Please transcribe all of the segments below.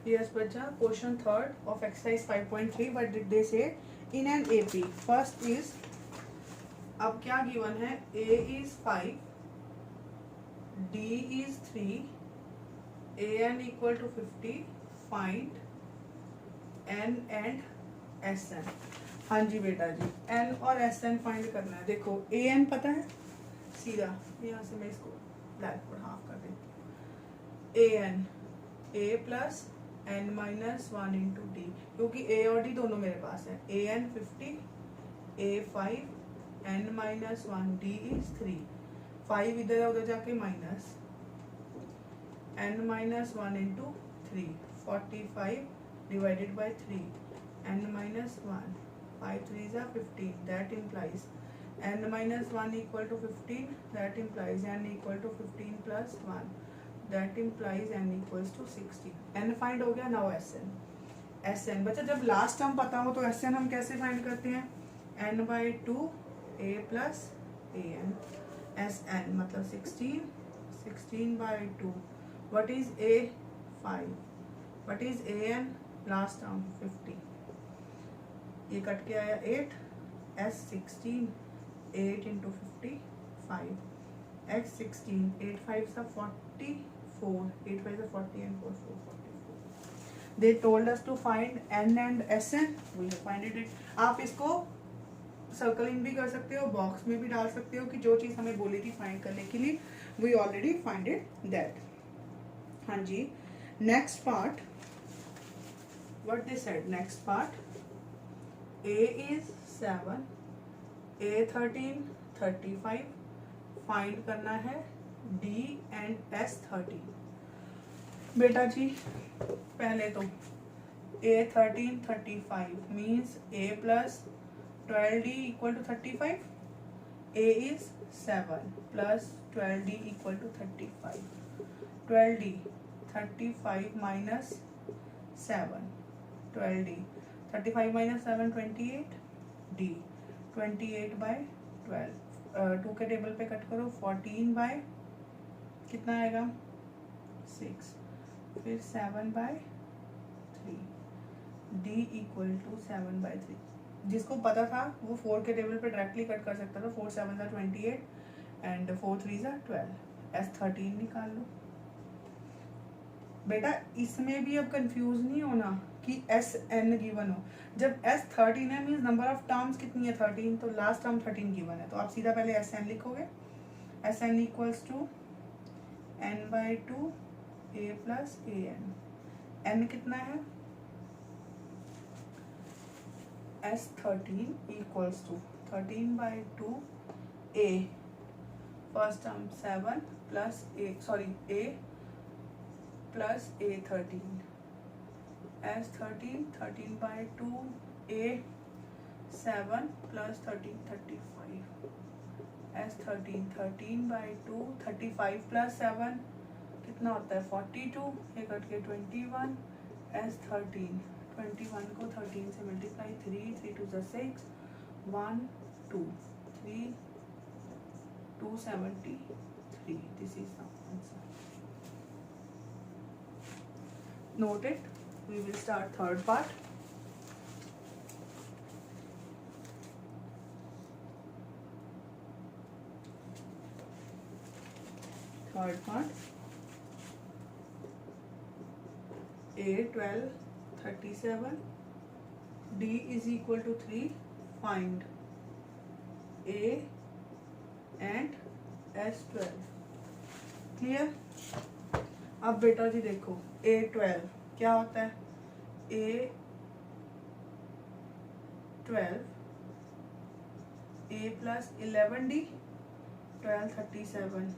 Yes, Bacha. Question third of exercise 5.3. What did they say? In an AP, first is, अब क्या given है? A is 5, D is 3, AN equal to 50. Find N and SN. हाँ जी बेटा जी, N और SN find करना है. देखो AN पता है सीधा, यहाँ से मैं इसको ब्लैक बोर्ड हाफ कर देती हूँ. AN A plus N minus 1 into D, क्योंकि A और D दोनों मेरे पास है. AN 50, A 5, N minus 1, D is 3. 5 इधर है, उधर जाके minus, N minus 1 into 3, 45 divided by 3, N minus 1, 5 3 are 15. That implies N minus 1 equal to 15. That implies N equal to 15 plus 1. That implies N equals to 16. N find हो गया. Now SN. SN बच्चा जब last term पता हो तो SN हम कैसे find करते हैं? N by 2 A plus AN. SN मतलब 16. 16 by 2. What is A? 5. What is AN? Last term 50. ये कट के आया 8. S 16. 8 into 50 5. X 16. 8 5 are 44. 8 5 are 40 and 4 4 44. They told us to find N and SN. We have finded it. आप इसको circling भी कर सकते हो, बॉक्स में भी डाल सकते हो कि जो चीज़ हमें बोली थी फाइंड करने के लिए, we already find it that. हाँ जी. Next part. What they said? Next part. A is 7. A 13 35. Find करना है D and S 13. बेटा जी पहले तो A 13 35 means A plus 12D equal to 35. A is 7 plus 12D equal to 35. 12D 35 minus 7. 12D 35 minus 7 28. D 28 by 12. 2 के table पे cut करो. 14 bye कितना आएगा? 6. फिर 7 by 3. D equal to 7 by 3. जिसको पता था वो 4 के टेबल पे डायरेक्टली कट कर सकता था. 4 7 are 28 एंड 4 3 are 12. S 13 निकाल लो. बेटा इसमें भी अब कंफ्यूज नहीं होना कि एस एन गिवन हो. जब S 13 है मीन्स नंबर ऑफ टर्म्स कितनी है? 13. तो लास्ट टर्म 13 गिवन है, तो आप सीधा पहले एस एन लिखोगे. S N equals to N by 2 A plus A N. N कितना है? S 13 equals to 13 by 2 A, first term 7 plus A plus A 13. S 13 13 by 2 A 7 plus 13 35. S 13 13 by 2 35 plus 7 कितना होता है? 42. ये cut के 21. S 13 21 को 13 से multiply. 3 3 2 6 1 2 3 273. This is the answer. Note it. We will start third part. Third part. A 12 37. D is equal to 3. Find A and S 12. Clear? अब बेटा जी देखो A 12 क्या होता है? A 12 A plus 11D 12 37.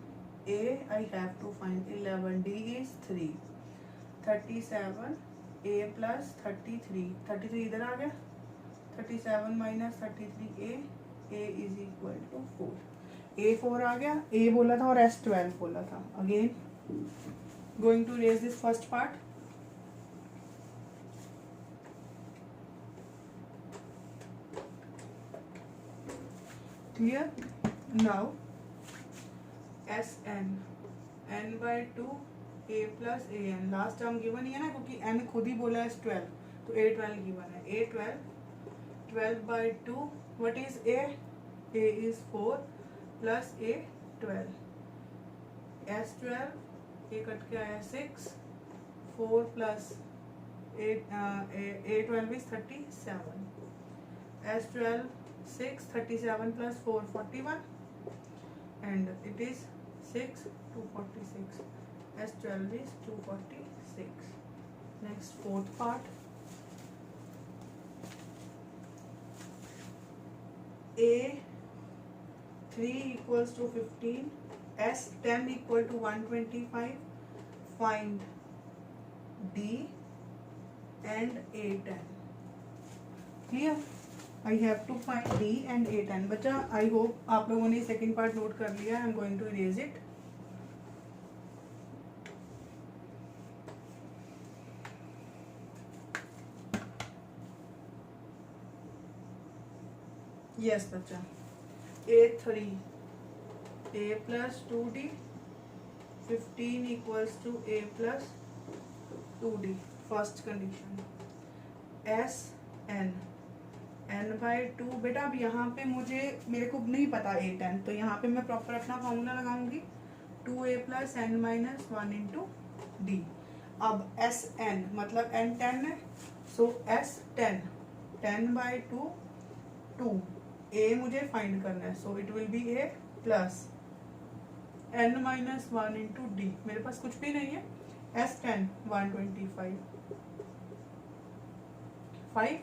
A I have to find 11. D is 3. 37 A plus 33. 33 इधर आ गया. 37 minus 33 A is equal to 4. A 4 आ गया. A बोला था और S 12 बोला था. Again going to raise this first part. Clear? Now SN N by 2 a plus A n, last term given ही है ना, क्योंकि एन खुद ही बोला है 12, तो ए 12 गिवन है। ए 12, 12/2, what is A is 4 plus A 12, S 12, A cut के आया 6, 4 plus A 12 is 37, S 12 6, 37 plus 4 41, and it is 6 246, S12 is 246. Next, fourth part, A3 equals to 15, S10 equal to 125, find D and A10. Clear? I have to find D and A10. बच्चा, I hope आप लोगों ने second part note कर लिया। I am going to erase it. Yes बच्चा, A3, A plus 2D, 15 equals to A plus 2D, first condition. SN, n/2, बेटा अब यहाँ पे मेरे को नहीं पता A10, तो यहाँ पे मैं प्रॉपर अपना फॉर्मूला लगाऊंगी, 2A plus n minus 1 into D। अब SN मतलब n 10 है, सो S10, 10/2, 2, A मुझे फाइंड करना है, so it will be A plus n minus 1 into D। मेरे पास कुछ भी नहीं है, S10 125, 5,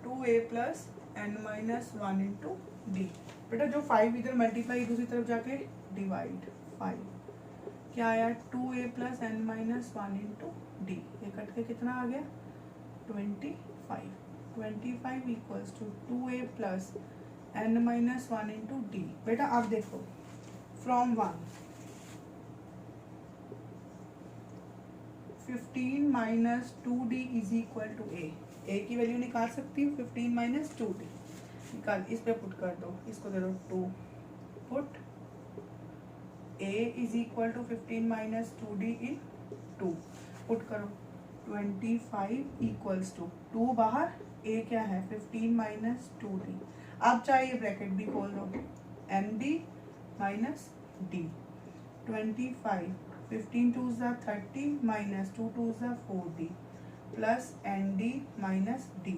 2A plus n minus 1 into D। बेटा जो 5 इधर मल्टीप्लाई दूसरी तरफ जाके डिवाइड, 5 क्या आया, 2A plus n minus 1 into D, ये कट के कितना आ गया, 25, 25 equals to 2A plus n minus 1 into D। बेटा आप देखो, from 1, 15 minus 2D is equal to A। A की वैल्यू निकाल सकती हूँ, 15 minus 2D निकाल, इस पे पुट कर दो, इसको दे दो 2, put A is equal to 15 minus 2D in 2, put करो 25 equals to 2 बाहर, A क्या है 15 minus 2D। अब चाहिए ब्रैकेट भी खोल दो, MD minus D, 25, 15 2s are 30 minus 2 2s are 4D plus ND minus D।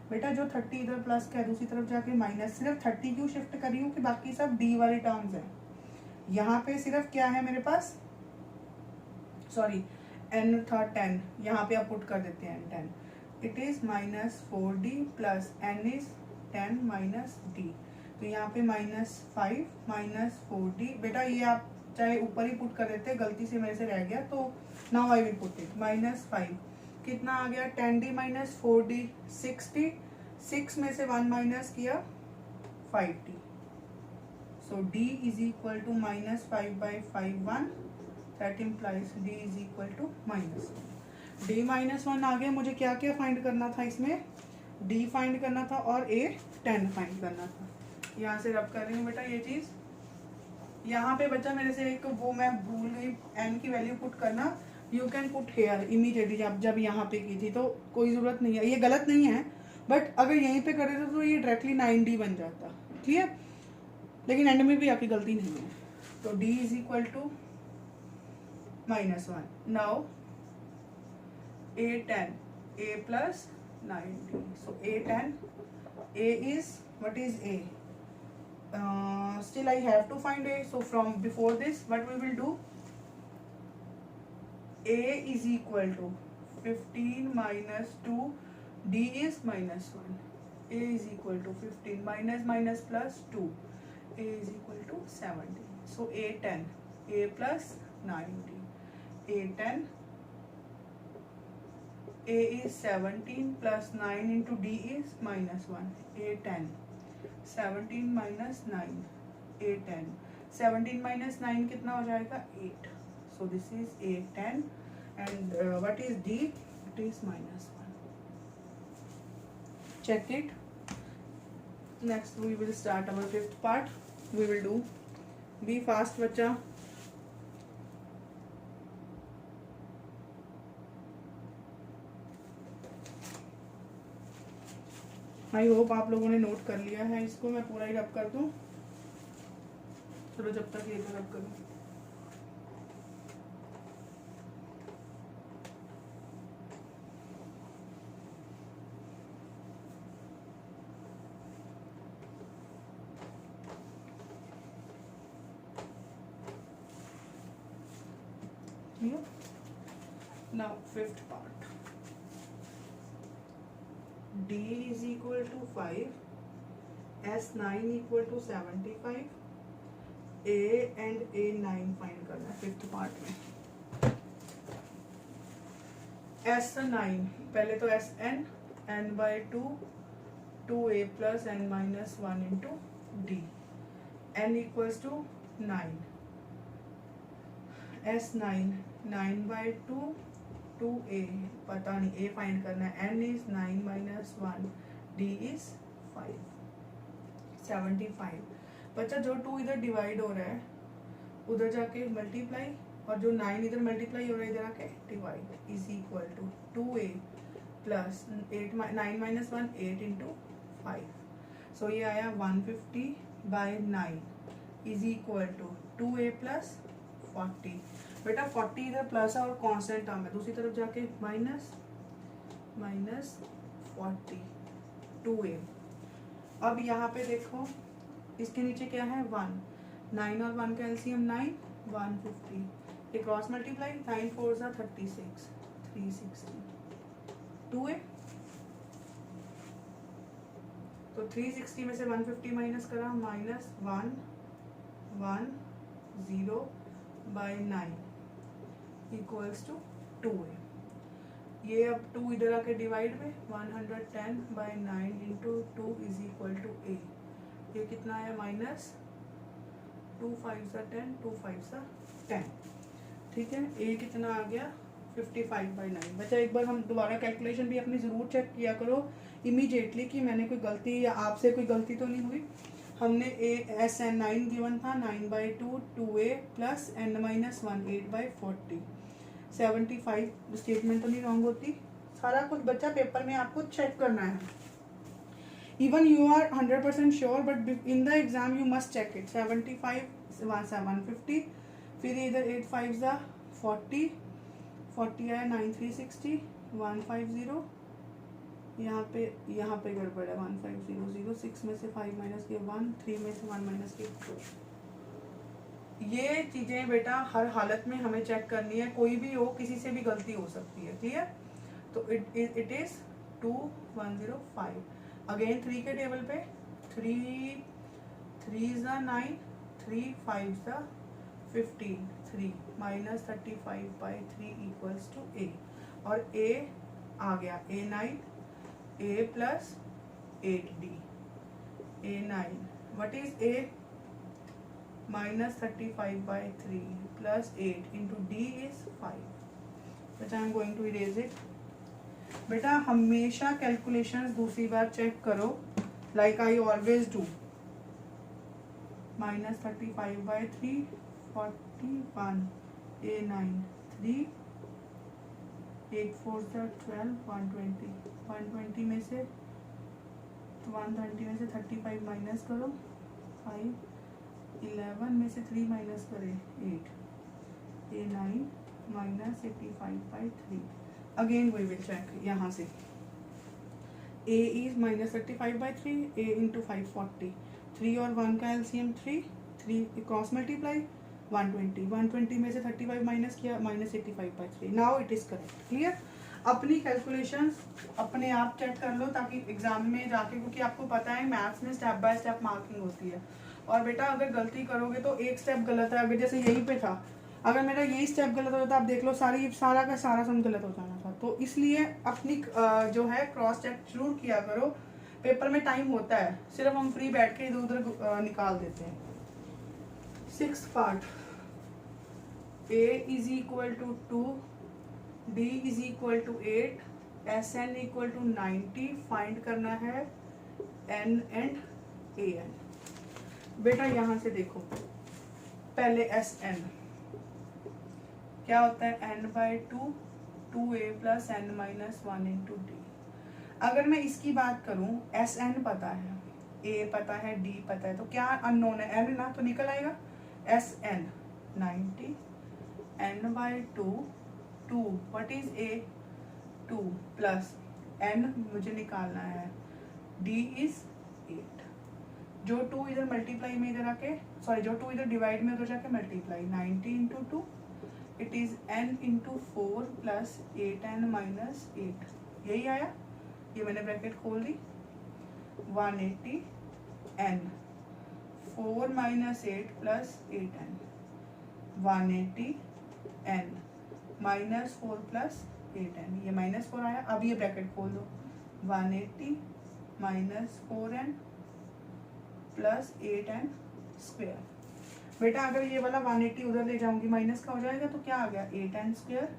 बेटा जो 30 इधर प्लस क्या दूसरी तरफ जाके माइनस, सिर्फ 30 क्यों शिफ्ट करी हूँ कि बाकी सब D वाले टर्म्स हैं, यहाँ पे सिर्फ क्या है मेरे पास, सॉरी n था 10, यहाँ पे आप पुट कर देते हैं 10, it is minus 4D plus n is 10 minus D, तो यहाँ पे -5 माइनस 4D। बेटा ये आप चाहे ऊपर ही पुट कर देते, गलती से मेरे से रह गया, तो now I will put it, -5 कितना आ गया, 10D माइनस 4D 60, 6 में से 1 माइनस किया 5D, so D is equal to -5/5 1, that implies D is equal to -1। D -1 आ गया, मुझे क्या क्या फाइंड करना था इसमें, D फाइंड करना था और A10 फाइंड करना था। यहाँ से रब कर रही हूँ बेटा ये चीज़, यहाँ पे बच्चा मेरे से एक वो मैं भूल गई, n की वैल्यू पुट करना, you can put here immediately, जब यहाँ पे की थी तो कोई ज़रूरत नहीं है, ये गलत नहीं है, बट अगर यहीं पे कर देते तो ये डायरेक्टली 9D बन जाता, क्लियर, लेकिन एंड में भी आपकी गलती नहीं है, तो D is equal to -1। Now A10, A plus 9D, so A10, A is, what is A? Still I have to find A, so from before this what we will do, A is equal to 15 minus 2, D is -1, A is equal to 15 minus plus 2, A is equal to 17, so A10, A plus 9D, A10, A is 17 plus 9 into D is -1, A10, 17 minus 9, A10, 17 minus 9 कितना हो जाएगा 8, so this is A10 and what is D, it is -1, check it। Next we will start our fifth part, we will do, be fast बच्चा, I hope आप लोगों ने note कर लिया है इसको। मैं पूरा ही रब कर दूं, चलो जब तक ये तो रब करूं। Now fifth part. D is equal to 5, S9 equal to 75, A and A9 find करना है फिफ्थ पार्ट में। S9 पहले तो Sn n/2 2A plus n minus 1 into D, n equals to 9, S9 9/2 2A, पता नहीं A फाइंड करना है, n is 9 minus 1, D is 5, 75। बच्चा जो 2 इधर डिवाइड हो रहा है उधर जाके मल्टीप्लाई, और जो 9 इधर मल्टीप्लाई हो रहा है इधर आके divide, is equal to 2A plus 9 minus 1 8 into 5। So ये आया 150/9 is equal to 2A plus 40। बेटा 40 इधर प्लस है और कांस्टेंट टर्म है, दूसरी तरफ जाके माइनस 40 2A। अब यहाँ पे देखो इसके नीचे क्या है 1, 9 और 1 का एलसीएम 9, 150, ये क्रॉस मल्टीप्लाई 9 4 जा 36 360 2A। तो 360 में से 150 माइनस करा, माइनस 1 1 0/9 इक्वल्स टू 2A। ये अब 2 इधर आके डिवाइड में 110/9 into 2 is equal to A। ये कितना है माइनस 2 5 सा 10 2 5 सा 10। ठीक है, A कितना आ गया 55/9। बच्चा एक बार हम दोबारा कैलकुलेशन भी अपनी ज़रूर चेक किया करो इमीडिएटली कि मैंने कोई गलती या आपसे कोई गलती तो नहीं हुई। हमने SN9 गिवन था 9/2 2A plus n minus 1 8/40, 75 statement तो नहीं रॉन्ग होती। सारा कुछ बच्चा पेपर में आपको चेक करना है। Even you are 100% sure but in the exam you must check it. 75 150, फिर इधर 8 5 जा 40 40 आया 9 360 150, यहाँ पे गड़बड़ है 1500, 6 में से 5 माइनस के 1, 3 में से 1 माइनस के 2। ये चीजें बेटा हर हालत में हमें चेक करनी है, कोई भी हो किसी से भी गलती हो सकती है। क्लियर? तो इट इज 2105। अगेन 3 के टेबल पे 3 जा 9 3 5 जा 15 3 माइनस 35/3 इक्वल्स टू A। और A आ गया A9 A plus 8D, A9 what is A minus 35/3 plus 8 into D is 5। But I am going to erase it. बेटा हमेशा कैलकुलेशंस दूसरी बार चेक करो like I always do. Minus 35/3 41 A9 3 8 4 12 120 में से 130 में से 35 माइनस करो 5, 11 में से 3 माइनस करें 8, A9 minus 85/3। Again we will check यहाँ से A is minus 35/3, A into 540, 3 और 1 का एलसीएम 3 क्रॉस मल्टीप्लाई 120 में से 35 माइनस किया minus 85/3। Now it is correct. Clear? अपनी कैलकुलेशंस अपने आप चेक कर लो ताकि एग्जाम में जाके, क्योंकि आपको पता है मैथ्स में स्टेप बाय स्टेप मार्किंग होती है। और बेटा अगर गलती करोगे तो एक स्टेप गलत है, अगर जैसे यहीं पे था, अगर मेरा यही स्टेप गलत होता आप देख लो सारा का सारा सम गलत हो जाना था। तो इसलिए अपनी जो है क्रॉस चेक जरूर किया करो। पेपर में टाइम होता है, सिर्फ हम फ्री बैठ के इधर उधर निकाल देते हैं। 6th part, A is equal to 2, D is equal to 8, SN equal to 90। Find करना है N एंड AN। बेटा यहाँ से देखो पहले SN क्या होता है, n/2 2A plus n minus 1 into D। अगर मैं इसकी बात करूं, एस एन पता है, ए पता है, डी पता है, तो क्या अननोन है, एन ना, तो निकल आएगा S N 90 N by two, what is A 2 plus N मुझे निकालना है, डी इज 8, जो 2 इधर मल्टीप्लाई में इधर आके, सॉरी जो 2 इधर डिवाइड में उधर जाके multiply, 90 into 2 it is n into 4 plus 8n minus 8, यही आया, ये मैंने ब्रैकेट खोल दी, 180 n 4 minus 8 plus 8n 180 n minus 4 plus 8n, ये माइनस 4 आया। अब ये ब्रैकेट खोल दो, 180 minus 4n plus 8n square. बेटा अगर ये वाला 180 उधर ले जाऊंगी माइनस का हो जाएगा, तो क्या आ गया 8n square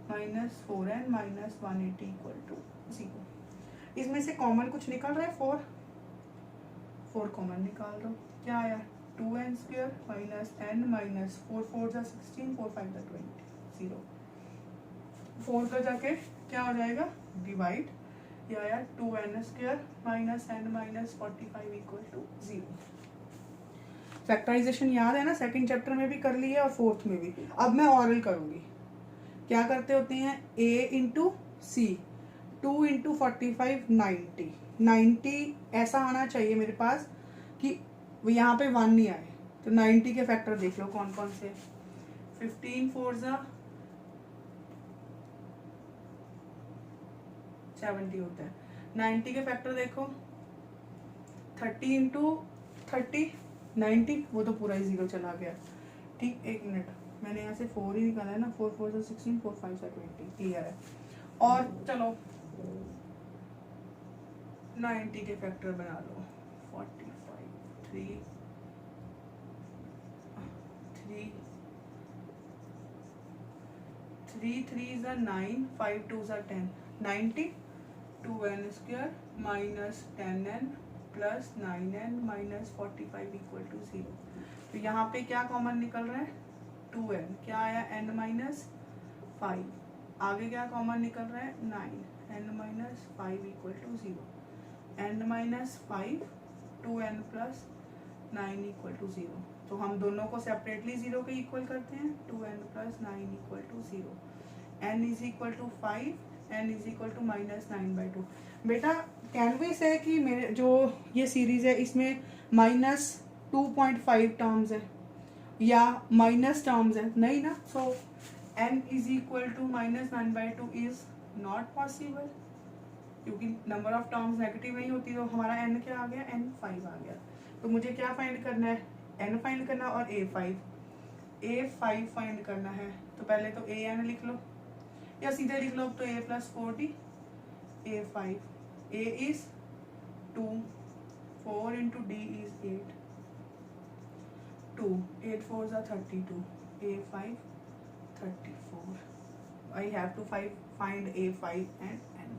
minus 4n minus 180 equal to 0। इसमें से कॉमन कुछ निकल रहा है, 4 कॉमन निकाल दो, क्या आया 2n square minus n minus 4 4 जा 16 4 5 जा 20 0, 4 का जाके क्या हो जाएगा डिवाइड, ये आया 2n square minus n minus 45 equal to 0। Factorisation याद है ना, सेकंड चैप्टर में भी कर ली है और फोर्थ में भी। अब मैं ऑरल करूंगी, क्या करते होते हैं, a इंटू सी 2 इंटू 45 90, 90 ऐसा आना चाहिए मेरे पास कि यहाँ पे 1 नहीं आए, तो 90 के फैक्टर देख लो कौन कौन से, 15 4 जा 70 होता है, 90 के फैक्टर देखो, 30 इंटू 30 90, वो तो पूरा ही 0 चला गया, ठीक, 1 मिनट, मैंने यहाँ से 4 ही निकाला है ना, 4 4 से 16 4 5 से 20, क्लियर है। और चलो 90 के फैक्टर बना लो, 45 3 3 is a 9 5 2 is a 10 90 2n square minus 10n plus 9n minus 45 equal to 0। तो यहाँ पे क्या कॉमन निकल रहा है 2n, क्या आया n माइनस 5, आगे क्या कॉमन निकल रहा है 9 n minus 5 equal to 0, n minus 5 2n plus 9 equal to 0। तो हम दोनों को सेपरेटली 0 के इक्वल करते हैं, 2n plus 9 equal to 0, n is equal to 5, n is equal to minus 9/2। बेटा कैन वी से कि मेरे जो ये सीरीज है इसमें माइनस 2.5 टर्म्स है या माइनस टर्म्स है, नहीं ना, so n is equal to minus 9/2 is not possible, क्योंकि नंबर ऑफ टर्म्स नेगेटिव नहीं होती, तो हमारा n क्या आ गया, n 5 आ गया। तो मुझे क्या फाइंड करना है, n फाइंड करना और a5 फाइंड करना है। तो पहले तो an लिख लो या सीधे लिख लो, तो a plus 40 a5, a is 2 4 into d is 8 2 8 4 is 32 a5 34। I have to find a5 and n।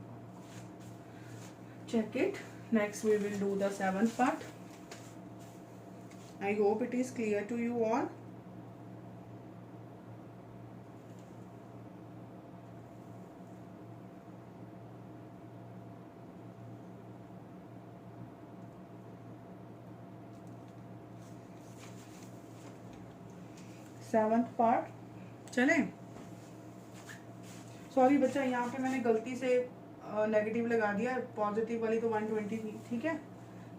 Check it. Next we will do the 7th part. I hope it is clear to you all. Seventh part चले। Sorry बच्चा, यहाँ पे मैंने गलती से negative लगा दिया, positive वाली तो 120 थी, ठीक है,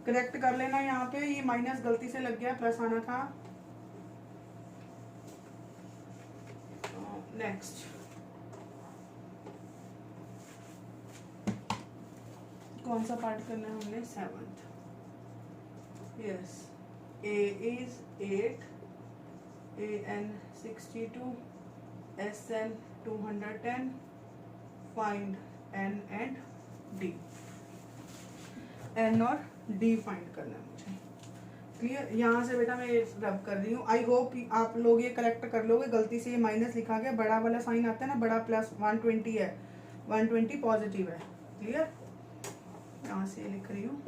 करेक्ट कर लेना। यहाँ पे ये माइनस गलती से लग गया, प्लस आना था। नेक्स्ट कौन सा पार्ट करना है हमने, 7th। Yes, a is 8, an 62, sn 210, find n and d। n और d फाइंड करना है मुझे, क्लियर। यहाँ से बेटा मैं रब कर रही हूँ, आई होप आप लोग ये करेक्ट कर लोगे। गलती से ये माइनस लिखा गया, बड़ा वाला साइन आता है ना, बड़ा प्लस 120 है, 120 पॉजिटिव है, क्लियर। यहाँ से लिख रही हूँ,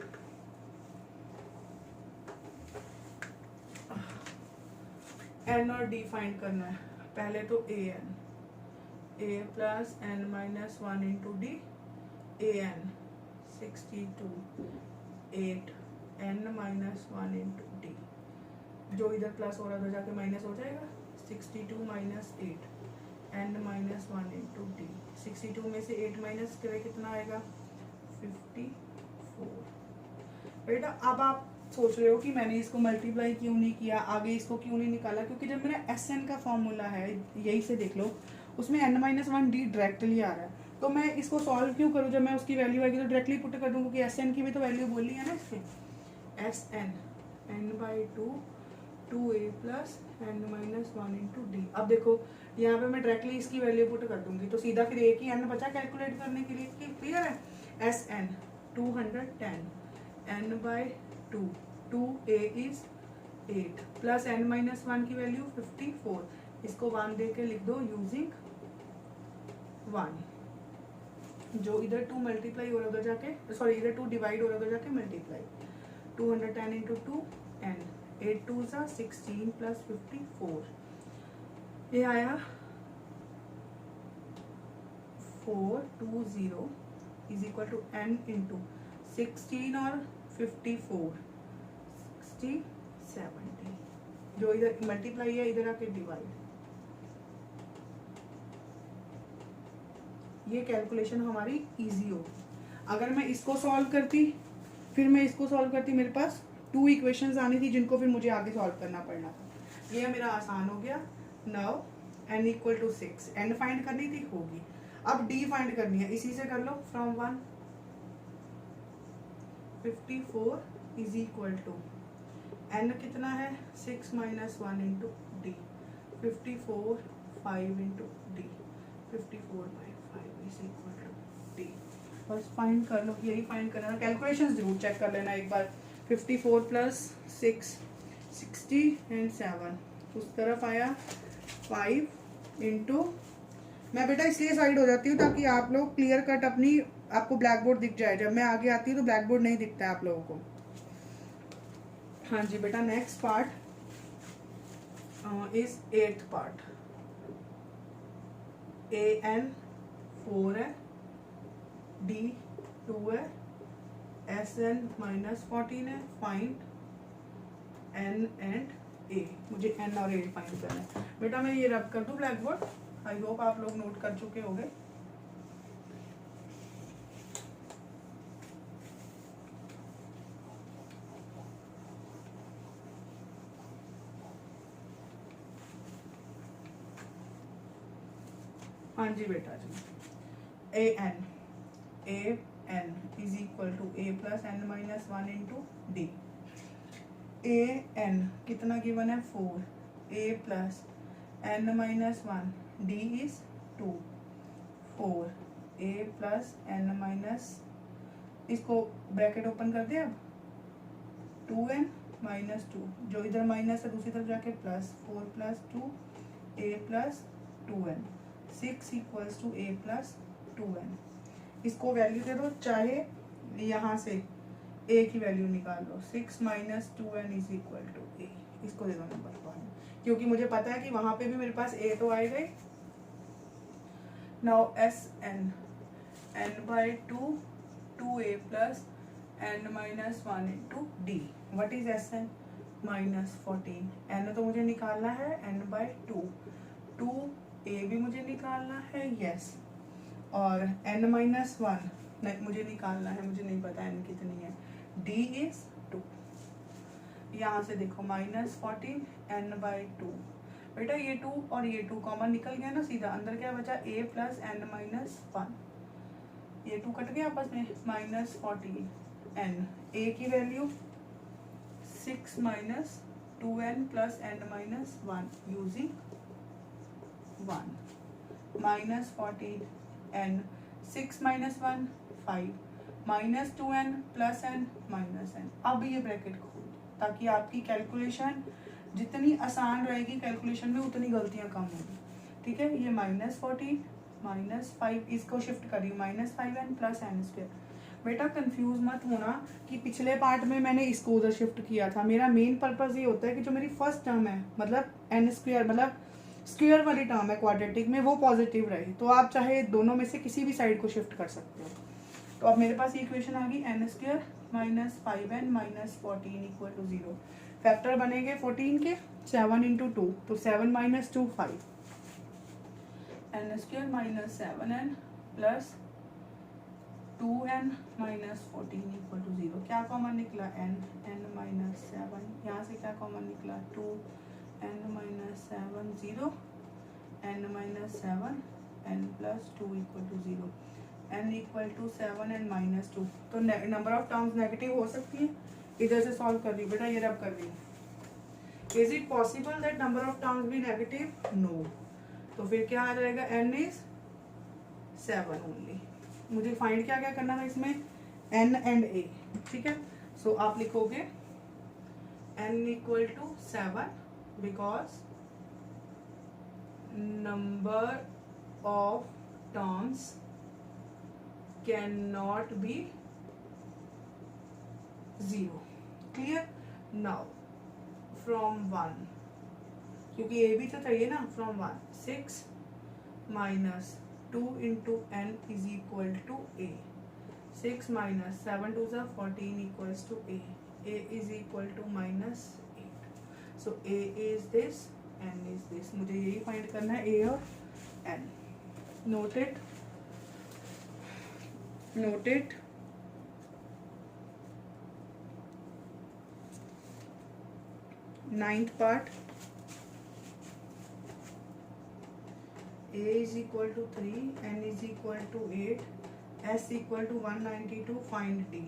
n और d फाइंड करना है। पहले तो a plus n minus 1 into D, an 62 8 n minus 1 into D, जो इधर प्लस हो रहा है उधर जाके माइनस हो जाएगा। 62 minus 8 n minus 1 into D. 62 में से 8 माइनस करें कितना आएगा 54। बेटा अब आप सोच रहे हो कि मैंने इसको मल्टीप्लाई क्यों नहीं किया, आगे इसको क्यों नहीं निकाला, क्योंकि जब मेरा एस एन का फॉर्मूला है, यही से देख लो, उसमें n माइनस 1 डी डायरेक्टली आ रहा है, तो मैं इसको सॉल्व क्यों करूँ, जब मैं उसकी वैल्यू आएगी तो डायरेक्टली पुट कर दूँ, क्योंकि एस एन की भी तो वैल्यू बोली है ना इसमें, S n n by two 2a plus n minus 1 into d. अब देखो यहाँ पे मैं डायरेक्टली इसकी वैल्यू पुट कर दूंगी, तो सीधा फिर एक ही एन बचा कैलकुलेट करने के लिए, क्लियर है। S n 210 n by two 2a is 8 plus n minus 1 की वैल्यू 54, इसको 1 दे के लिख दो यूजिंग 1, जो इधर 2 मल्टीप्लाई हो रहा है उधर जाके, सॉरी इधर 2 डिवाइड हो रहा है उधर जाके मल्टीप्लाई। 210 इंटू 2 एन, 8 2 सा 16 प्लस 54, ये आया 420 is equal to n into 16 और 54 60 70, जो इधर मल्टीप्लाई है इधर आके डिवाइड। ये कैलकुलेशन हमारी इजी होगी। अगर मैं इसको सॉल्व करती, फिर मैं इसको सॉल्व करती, मेरे पास 2 इक्वेशंस आनी थी जिनको फिर मुझे आगे सॉल्व करना पड़ना था। ये मेरा आसान हो गया। Now n equal to 6, n find करनी थी, होगी। अब d फाइंड करनी है, इसी से कर लो, from 1 54 is equal to n कितना है 6 minus 1 into d, 54 5 into d, 54 by 5 is equal to d. बस फाइंड कर लो, यही फाइंड करना, कैलकुलेशन जरूर चेक कर लेना एक बार। 54 प्लस 6 60 एंड 7, उस तरफ आया 5 इंटू, मैं बेटा इसलिए साइड हो जाती हूँ ताकि आप लोग क्लियर कट अपनी, आपको ब्लैक बोर्ड दिख जाए, जब मैं आगे आती हूँ तो ब्लैक बोर्ड नहीं दिखता है आप लोगों को। हाँ जी बेटा, next part is 8th part. A n 4 है, डी 2 है, एस एन माइनस 14 है, फाइंड एन एंड ए। मुझे एन और ए फाइंड करना है। बेटा मैं ये रब कर दूं ब्लैक बोर्ड, आई होप आप लोग नोट कर चुके होंगे। हाँ जी बेटा जी, a n is equal to a plus n minus 1 into d. A n कितना गिवन है 4, a plus n minus 1, d is 2, 4 a plus n minus, इसको ब्रैकेट ओपन कर दिया, अब 2n माइनस 2, जो इधर माइनस है दूसरी तरफ जाके plus, 4 plus 2 a plus 2n, 6 equals to a plus 2n। इसको वैल्यू दे दो, चाहे यहाँ से a की वैल्यू निकाल लो, 6 minus 2n is equal to a, इसको दे दो नंबर 1, क्योंकि मुझे पता है कि वहां पे भी मेरे पास a तो आएगा ही। Now s n n by 2 2a plus n minus 1 into d. What is s n minus 14, n तो मुझे निकालना है n बाई 2, 2a भी मुझे निकालना है, यस, और n माइनस 1 मुझे निकालना है, मुझे नहीं पता n कितनी है, d इज 2। यहाँ से देखो माइनस 14 n बाई 2, बेटा ये 2 और ये 2 कॉमन निकल गया ना, सीधा अंदर क्या बचा a प्लस n माइनस 1, ये 2 कट गया आपस में, माइनस 14 n, a की value 6 minus 2n plus n minus 1 using 1, minus 14 n, 6 minus 1 5, minus 2n plus n minus n। अब ये ब्रैकेट खोल दो ताकि आपकी कैलकुलेशन जितनी आसान रहेगी, कैलकुलेशन में उतनी गलतियां कम होगी, ठीक है। ये माइनस 14 माइनस 5, इसको शिफ्ट करिए, minus 5n plus n square. बेटा कंफ्यूज मत होना कि पिछले पार्ट में मैंने इसको उधर शिफ्ट किया था, मेरा मेन पर्पस ये होता है कि जो मेरी फर्स्ट टर्म है, मतलब n स्क्वायर, मतलब स्क्वायर वाली टर्म है क्वाड्रेटिक में, वो पॉजिटिव रहे, तो आप चाहे दोनों में से किसी भी साइड को शिफ्ट कर सकते हो। तो अब मेरे पास ये इक्वेशन आ गई n square minus 5n minus 14 equal to 0। Factor बनेंगे 14 के 7 इंटू 2, तो 7 minus 2 5, n square minus 7n plus 2n minus 14 equal to 0। क्या कॉमन निकला? n माइनस 7, यहाँ से क्या कॉमन निकला? 2n minus 7 0, n minus 7 n plus 2 equal to 0, n equal to 7 and minus 2। तो नंबर ऑफ टर्म्स नेगेटिव हो सकती है। इधर से सॉल्व कर रही हूँ बेटा, ये रब कर रही हूँ। Is it possible that number of terms be negative? No. तो फिर क्या आ जाएगा? n is 7 only. मुझे फाइंड क्या क्या करना था इसमें? n एंड a, ठीक है। सो आप लिखोगे n equal to 7 because number of terms cannot be 0। clear? now from 1, क्योंकि a भी तो चाहिए ना, from 1 6 minus 2 into n is equal to a, 6 minus 7 to the 14 equals to a is equal to minus 8। so a is this, n is this। मुझे यही find करना है, a और n। note it। ninth part, a is equal to 3, n is equal to 8, s equal to 192, find d।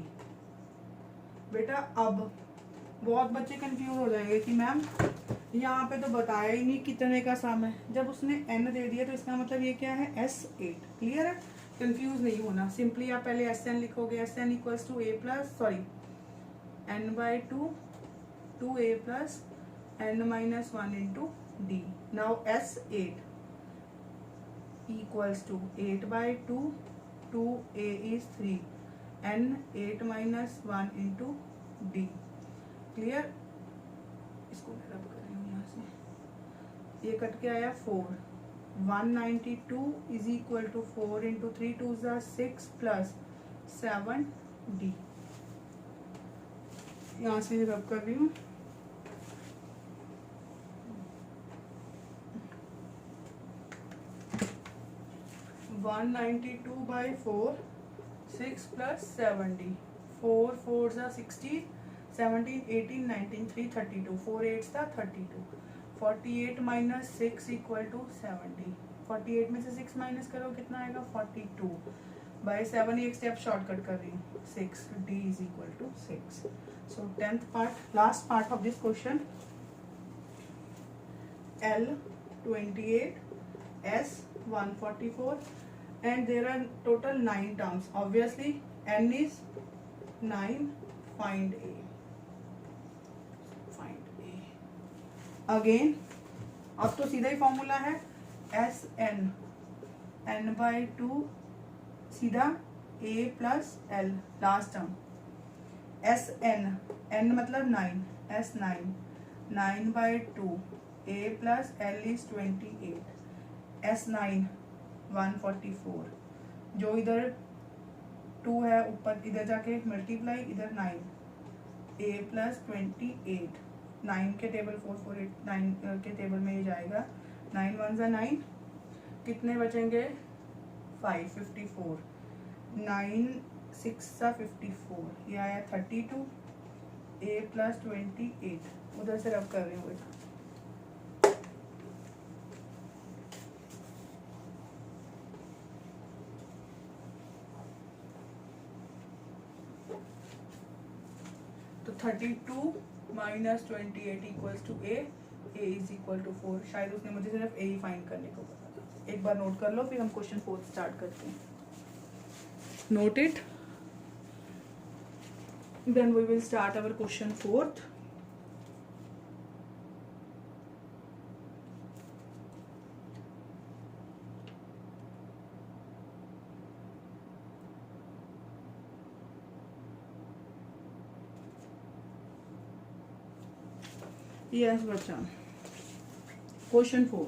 बेटा अब बहुत बच्चे confuse हो जाएंगे कि मैम यहाँ पे तो बताया ही नहीं कितने का सम है। जब उसने n दे दिया तो इसका मतलब ये क्या है? s8। क्लियर है? कंफ्यूज नहीं होना। सिंपली आप पहले Sn लिखोगे, Sn equals to a plus n by 2 2a plus n minus 1 into d. Now S8 equals to 8 by 2 2a is 3 n 8 minus 1 into d. Clear? इसको मैं रब कर रही हूँ यहाँ से, ये कट के आया 4। 192 is equal to 4 into 3 2 is 6 plus 7 d। यहाँ से रब कर रही हूँ। One 92 by 4 6 plus 7d। 4 4 16 17 18 19 3 32 4 8 32। 48 minus 6 equal to 70। 48 में से 6 माइनस करो कितना आएगा? 42 बाई 7। एक स्टेप शॉर्टकट कर रही हूँ, 6 d is equal to 6। So 10th part, last part of this question, L 28, S 144 and there are total 9 terms। obviously n is 9, find a। Again अब तो सीधा ही फॉर्मूला है, एस एन n बाई 2 सीधा a plus L last term. S n n मतलब 9, S 9 by 2 a plus L is 28, S 9 144। जो इधर 2 है ऊपर इधर जाके मल्टीप्लाई, इधर 9 a प्लस 28। 9 के टेबल 448 9 के टेबल में ये जाएगा, 9 1 ज़ा 9, कितने बचेंगे? 5 54, 9 6 ज़ा 54, ये आया 32 a प्लस 28। उधर से रब कर रही हूँ बेटा। तो 32 minus 28 equals to a is equal to 4। शायद उसने मुझे सिर्फ a ही फाइंड करने को बोला था। एक बार नोट कर लो, फिर हम क्वेश्चन 4 स्टार्ट करते हैं। Note it, then we will start our question 4th। Yes, bacha. Question 4.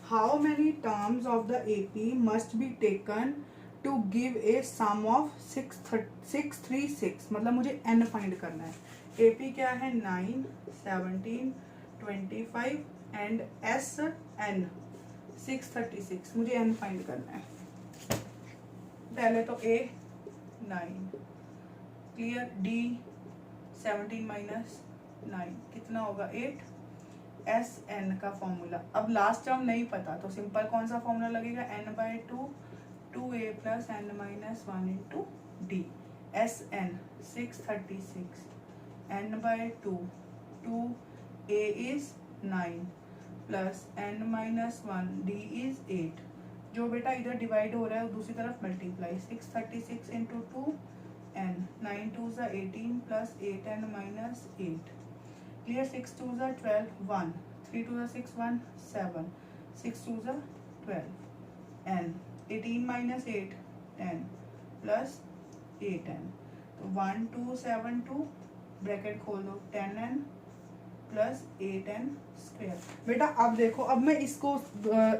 How many terms of the AP must be taken to give a sum of 636, मतलब मुझे n फाइंड करना है। AP क्या है 9, 17, 25 and SN 636, मुझे n find करना है। पहले तो A 9, क्लियर, D 17 माइनस 9 कितना होगा 8, SN का फॉर्मूला। अब लास्ट टर्म नहीं पता तो सिंपल कौन सा फॉर्मूला लगेगा, n/2 2a plus n minus 1 into D. SN 636, n/2 2a is 9 plus n minus 1 d is 8। जो बेटा इधर डिवाइड हो रहा है दूसरी तरफ मल्टीप्लाई, 636 इंटू 2 n, 9 2 ज़ा 18 प्लस 8n माइनस 8, क्लियर, 6 2 ज़ा 12 1, 3 2 ज़ा 6 1 7, 6 2 ज़ा 12 n, 18 माइनस 8 10 प्लस 8n, तो 1 2 7 2 ब्रैकेट खोल दो 10n प्लस 8n स्क्वायर। बेटा अब देखो, अब मैं इसको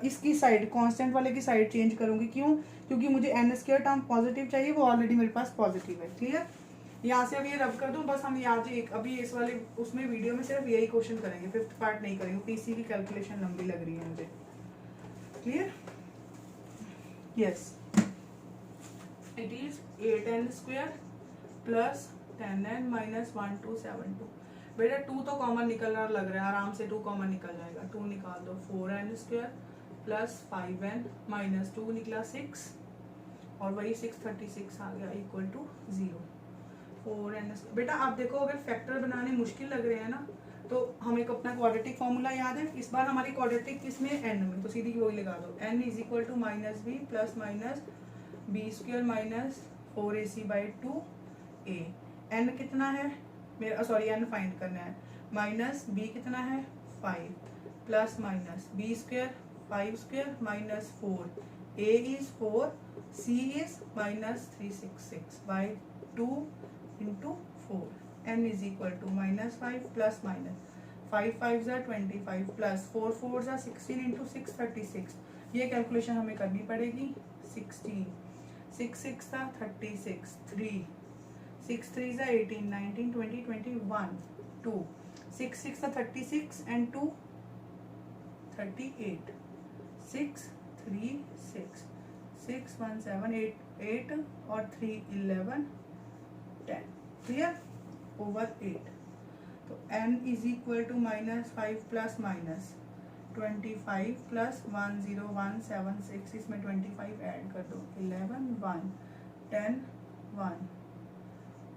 इसकी साइड कांस्टेंट वाले की साइड चेंज करूंगी, क्यों, क्योंकि मुझे n स्क्वायर टर्म पॉजिटिव चाहिए, वो ऑलरेडी मेरे पास पॉजिटिव है, क्लियर। यहाँ से अब ये रब कर दूं, बस हम याद एक अभी इस वाले उसमें वीडियो में सिर्फ यही क्वेश्चन करेंगे, 5th पार्ट नहीं करेंगे, पीसी की कैलकुलेशन लंबी लग रही है मुझे, clear. Yes, it is 8n square plus 10n minus 1272। बेटा 2 तो कॉमन निकल रहा लग रहा है, आराम से 2 कॉमन निकल जाएगा, 2 निकाल दो, 4n square plus 5n minus 2 निकला 6 और वही 636 आ गया इक्वल टू 0, 4n। बेटा आप देखो, अगर फैक्टर बनाने मुश्किल लग रहे हैं ना, तो हमें अपना क्वाड्रेटिक फॉर्मूला याद है, इस बार हमारी क्वाड्रेटिक किसमें n में, तो सीधी वही लगा दो, n is equal to minus b plus minus b square minus 4ac/2a। n कितना है मेरा, सॉरी n फाइंड करना है, माइनस b कितना है 5 plus minus b square 5 square minus 4, a is 4, c is minus 366/2 into 4, n is equal to minus 5 plus minus 5 5 ज़ा 25 plus 4 4 ज़ा 16 into 636। ये कैलकुलेशन हमें करनी पड़ेगी, 16 6 6 ज़ा 36, 3 6 3 ज़ा 18 19 20 21 2 6 6 ज़ा 36 एंड 2 38 6 3 6 6 1 7 8 और 3 11 10, क्लियर, ओवर 8। तो n is equal to minus 5 plus minus 25 plus 10176, इसमें 25 ऐड कर दो, 11 1 10 1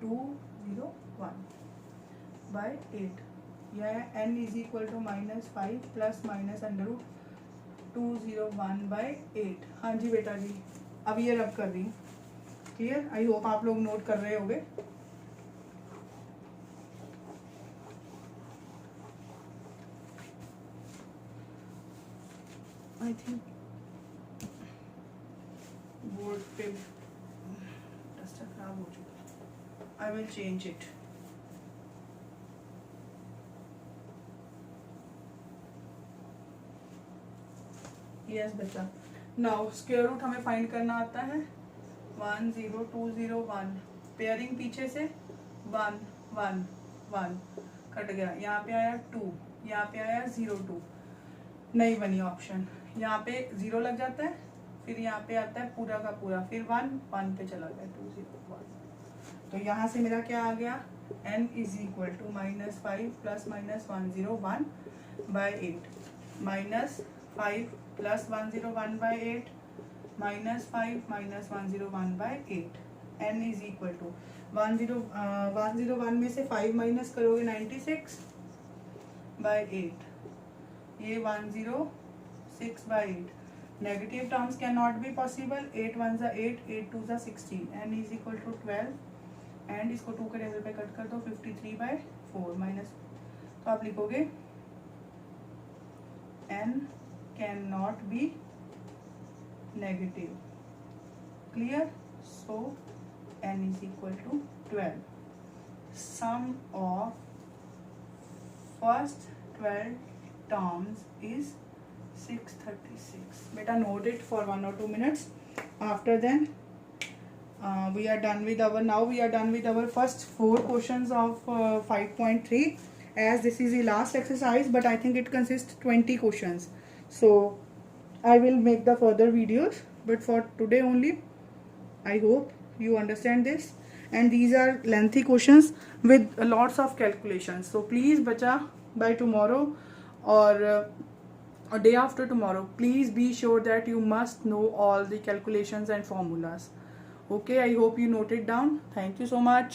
2 0 1 बाय 8। यह n is equal to minus 5 plus minus √ 201 by 8। हाँ जी बेटा जी, अब ये रब कर रही हूँ, क्लियर, आई होप आप लोग नोट कर रहे होंगे। आई थिंक बोर्ड पे डस्टर खराब हो चुका है, I will change it. Yes बच्चा, नाउ स्क्वायर रूट हमें फाइंड करना आता है, 1 0 2 0 1, पेयरिंग पीछे से 1 1 1 कट गया, यहाँ पे आया 2, यहाँ पे आया 0 2, नहीं बनी ऑप्शन, यहाँ पे 0 लग जाता है, फिर यहाँ पे आता है पूरा का पूरा, फिर 1 1 पे चला गया, 2 0 1। तो यहाँ से मेरा क्या आ गया, n is equal to minus 5 plus minus 101 by 8 minus 5 plus 101 by 8 minus 5 minus 101 by 8, n is equal to 101 में से 5 माइनस करोगे 96 बाय 8, ये 106 by 8, negative terms can not be possible, 8 1 ज़ा 8 8 2 ज़ा 16, n is equal to 12 and इसको 2 के table पे cut कर दो, 53 बाय 4 माइनस, तो आप लिखोगे n can not be negative, clear, so n is equal to 12, sum of first 12 terms is 636. बेटा note it for 1 or 2 minutes. After then we are done with our first 4 questions of 5.3, as this is the last exercise, but I think it consists 20 questions, so I will make the further videos, but for today only I hope you understand this. And these are lengthy questions with lots of calculations, so please bacha, by tomorrow or a day after tomorrow, please be sure that you must know all the calculations and formulas. Okay, I hope you note it down. Thank you so much.